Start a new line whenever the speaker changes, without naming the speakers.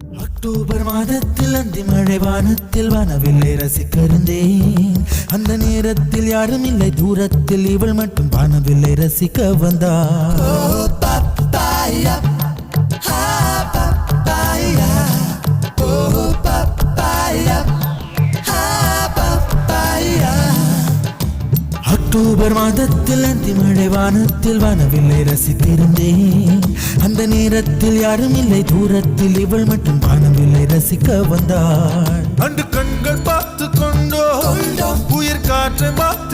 October மாதத்தில் அந்தி மழை வானத்தில் வானவில்லை ரசிக்கிறந்தேன். அந்த நேரத்தில் யாரும் இல்லை தூரத்தில் இவள் மட்டும் வானவில்லை ரசிக்க வந்தாள். அக்டோபர் மாதத்தில் அந்தி மழை வானத்தில் வானவில்லை ரசித்திருந்தேன். அந்த நேரத்தில் யாரும் இல்லை தூரத்தில் இவள் மட்டும் வானவில்லை ரசிக்க வந்தாள்.
அன்று கண்கள் பார்த்து கொண்டோ உயிர் காற்றை பார்த்து